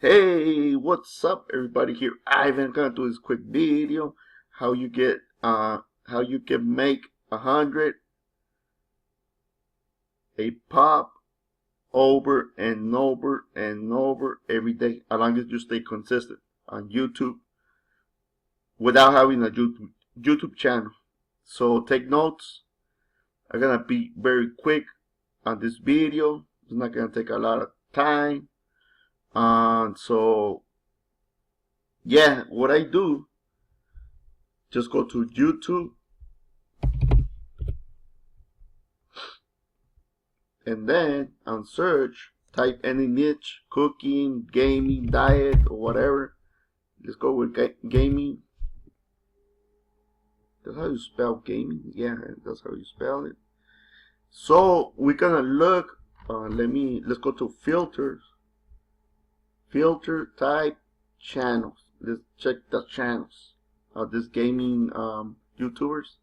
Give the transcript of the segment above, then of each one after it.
Hey, what's up everybody? Here Ivan gonna do this quick video how you can make 100 a pop over and over and over every day as long as you stay consistent on YouTube without having a YouTube channel. So take notes. I'm gonna be very quick on this video. It's not gonna take a lot of time. So yeah, what I do, just go to YouTube and then on search type any niche, cooking, gaming, diet, or whatever. Let's go with gaming. That's how you spell gaming. Yeah, that's how you spell it. So we're gonna look. Let's go to filters. Filter type channels. Let's check the channels of this gaming YouTubers.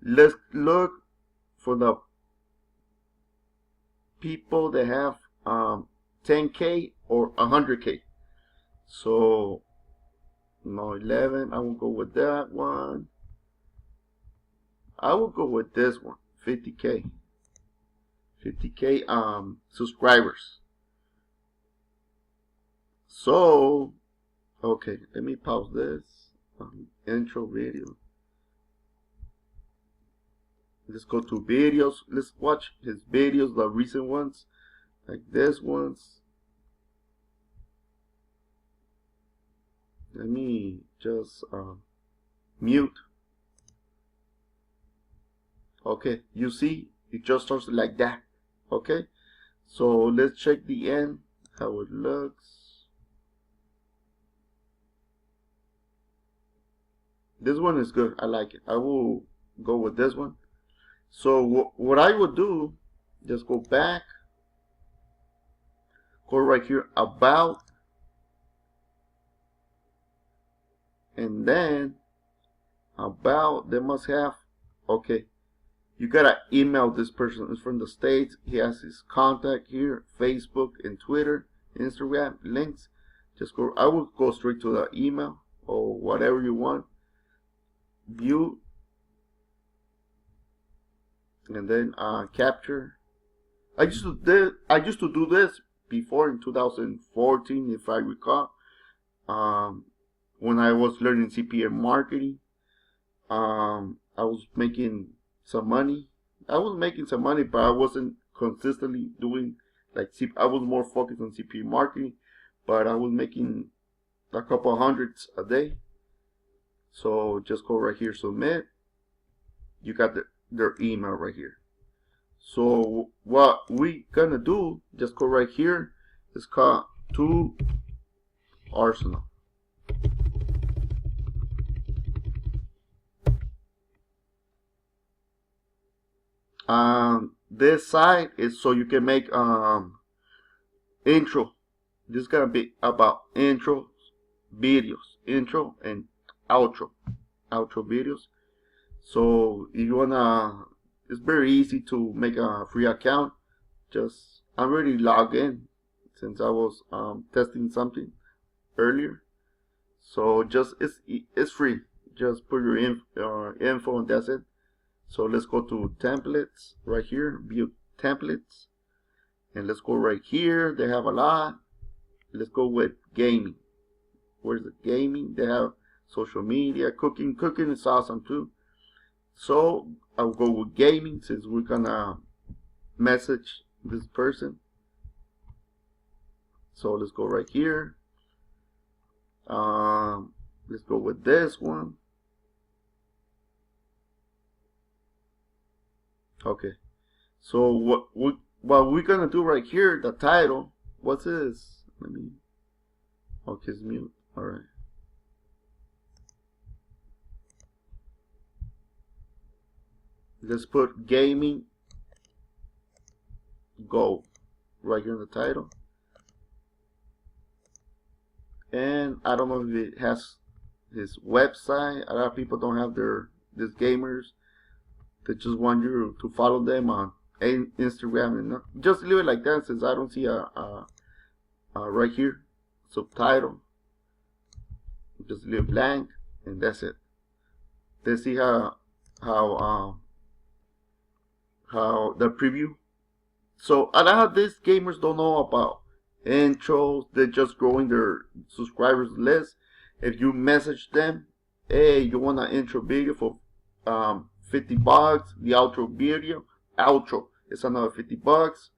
Let's look for the people that have 10K or 100K. So no, 11. I won't go with that one. I will go with this one. 50K. 50K subscribers. So okay, let me pause this intro video. Let's go to videos. Let's watch his videos, the recent ones, like this ones. Let me just mute. Okay, you see, it just starts like that. Okay, so let's check the end, how it looks. This one is good. I like it. I will go with this one. So what I would do, just go back, go right here, about, and then about, they must have, okay, you gotta email this person. It's from the States. He has his contact here, Facebook and Twitter, Instagram, links. Just go, I will go straight to the email or whatever you want. View, and then capture. I used to do this before in 2014, if I recall, when I was learning CPM marketing. I was making some money. But I wasn't consistently doing I was more focused on CPM marketing, but I was making a couple hundreds a day. So just go right here, submit. You got their email right here. So what we gonna do, just go right here. It's called to Arsenal. This side is so you can make intro. This is gonna be about intro videos, intro and outro videos. So if you wanna, it's very easy to make a free account. I'm already logged in since I was testing something earlier. So it's free. Just put your info and that's it. So let's go to templates right here, view templates, and let's go right here. They have a lot. Let's go with gaming. Where's the gaming? They have social media, cooking. Cooking is awesome too. So I'll go with gaming since we're gonna message this person. So let's go right here. Let's go with this one. Okay. So what we're gonna do right here, the title. What's this? Okay, it's mute. All right. Let's put gaming go right here in the title. And I don't know if it has his website. A lot of people don't have these gamers. They just want you to follow them on Instagram, and just leave it like that since I don't see a right here. subtitle. Just leave blank, and that's it. Let's see how the preview. So a lot of these gamers don't know about intros. They're just growing their subscribers list. If you message them, hey, you want an intro video for $50, the outro is another $50.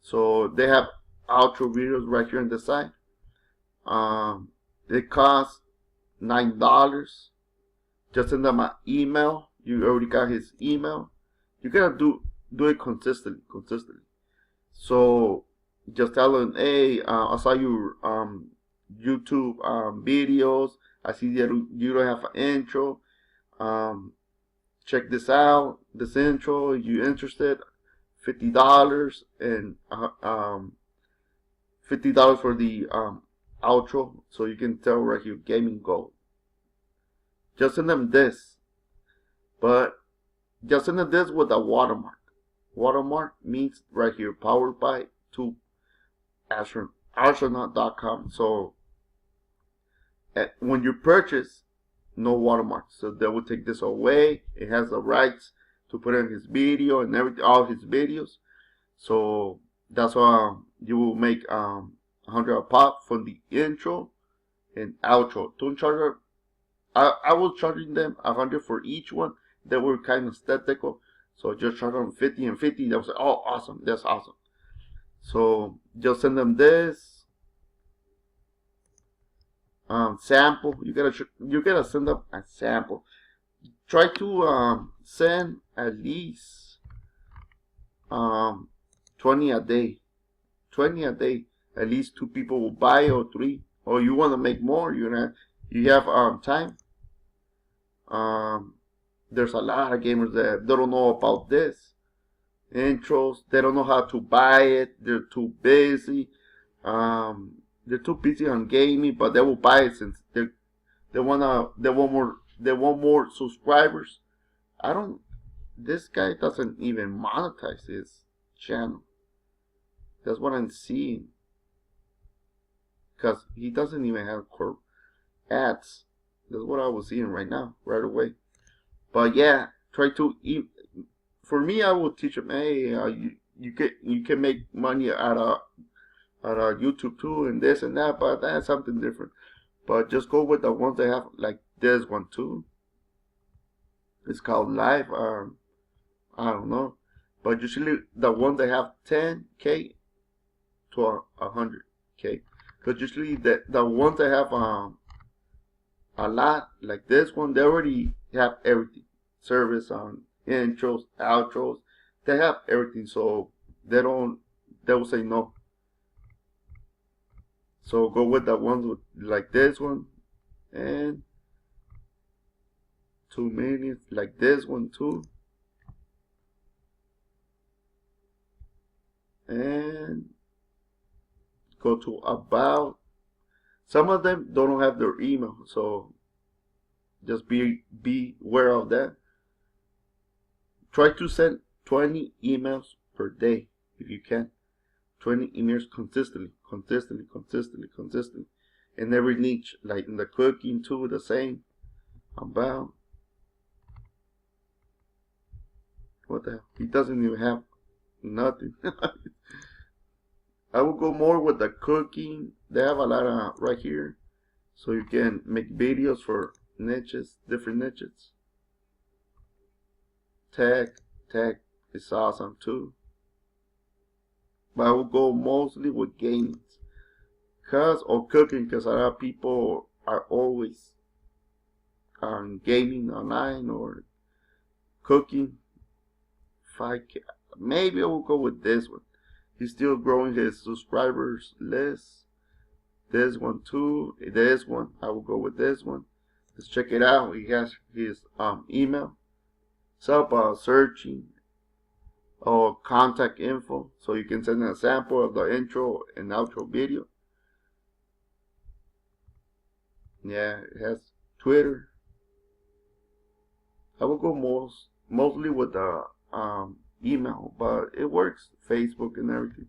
So they have outro videos right here on the side. They cost $9. Just send them an email. You already got his email. You gotta do it consistently. So just tell them, hey, I saw your YouTube videos. I see that you don't have an intro. Check this out. This intro. You interested? $50 and $50 for the outro. So you can tell right here, gaming gold. Just send them this, but just send them this with a watermark. Watermark means right here, powered by to astronaut.com. So when you purchase, no watermark. So they will take this away. It has the rights to put in his video and everything, all his videos. So that's why you will make $100 a pop from the intro and outro. Don't charge. I was charging them $100 for each one. They were kind of aesthetical, so just charge them 50 and 50. They was like, oh, awesome, that's awesome. So just send them this sample. You gotta send them a sample. Try to send at least 20 a day. 20 a day. At least 2 people will buy, or 3. Or you want to make more? You have time. There's a lot of gamers that don't know about this intros. They don't know how to buy it. They're too busy. They're too busy on gaming, but they will buy it since they want more subscribers. This guy doesn't even monetize his channel. That's what I'm seeing. Because he doesn't even have ads. That's what I was seeing right now, right away. But yeah, try to eat. For me, I will teach him, hey, you can make money out of YouTube too, and this and that, but that's something different. But just go with the ones that have, like this one too. It's called live. I don't know, but usually the ones that have 10K to 100K. Because usually the ones that have a lot, like this one, they already have everything. Service on intros, outros, they have everything, so they will say no. So go with the ones with like this one, and 2 minutes, like this one too. And go to about. Some of them don't have their email, so just be aware of that. Try to send 20 emails per day if you can. 20 emails consistently. In every niche, like in the cooking too, the same. About. What the hell? He doesn't even have nothing. I will go more with the cooking. They have a lot of right here, so you can make videos for niches, different niches. Tech is awesome too, but I will go mostly with gaming, or cooking, because a lot of people are always gaming online or cooking. Maybe I will go with this one. He's still growing his subscribers list. This one too. This one. I will go with this one. Let's check it out. He has his email. It's up searching or contact info. So you can send a sample of the intro and outro video. Yeah, it has Twitter. I will go mostly with the email, but it works. Facebook and everything.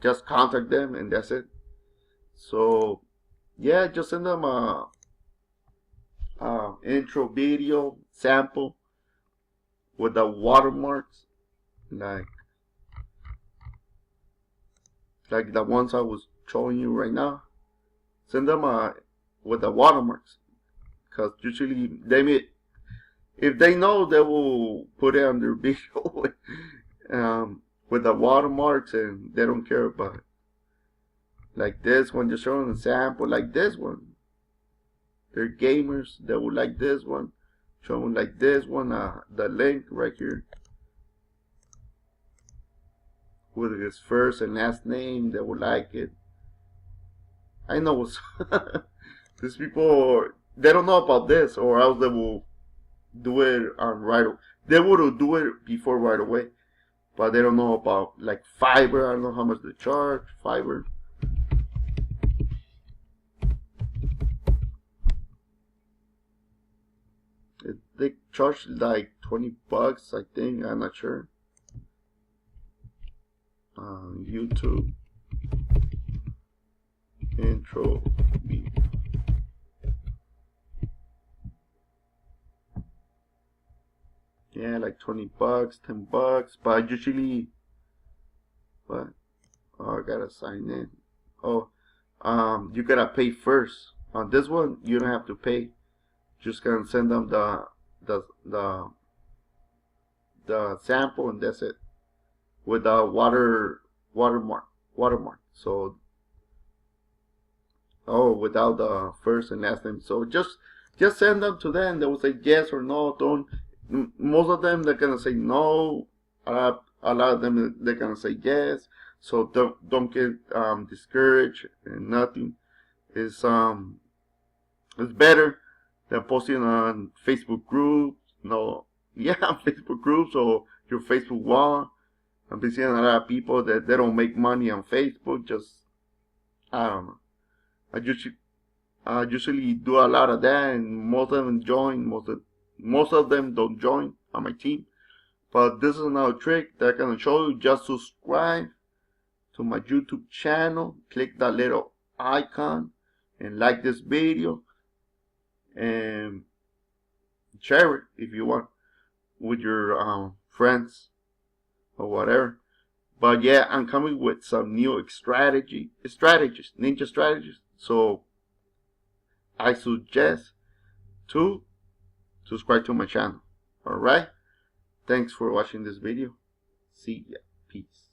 Just contact them and that's it. So yeah, just send them a intro video sample with the watermarks, like the ones I was showing you right now. Send them with the watermarks, because usually if they know, they will put it on their video with the watermarks, and they don't care about it. Like this one, just showing a sample, like this one. They're gamers, they will like this one. Showing like this one, the link right here with his first and last name, they will like it. I know these people, they don't know about this, or else they will do it right. They would do it before right away, but they don't know about like Fiverr. I don't know how much they charge. Fiverr. They charge like $20, I think. I'm not sure. YouTube intro video. Yeah, like $20, $10. But usually, what? Oh, I gotta sign in. Oh, you gotta pay first. On this one, you don't have to pay. Just gonna send them the sample, and that's it, with the watermark. So, without the first and last name. So just send them to them. They will say yes or no. Don't. Most of them, they're gonna say no. A lot of them, they're gonna say yes. So don't get discouraged, and nothing is better than posting on Facebook groups. No, yeah, Facebook groups or your Facebook wall. I've been seeing a lot of people that they don't make money on Facebook. Just, I don't know. I usually do a lot of that, and most of them join. Most of them don't join on my team. But this is another trick that I can show you. Just subscribe to my YouTube channel. Click that little icon and like this video, and share it if you want with your friends or whatever. But yeah, I'm coming with some new ninja strategies. So I suggest to subscribe to my channel. Alright? Thanks for watching this video. See ya. Peace.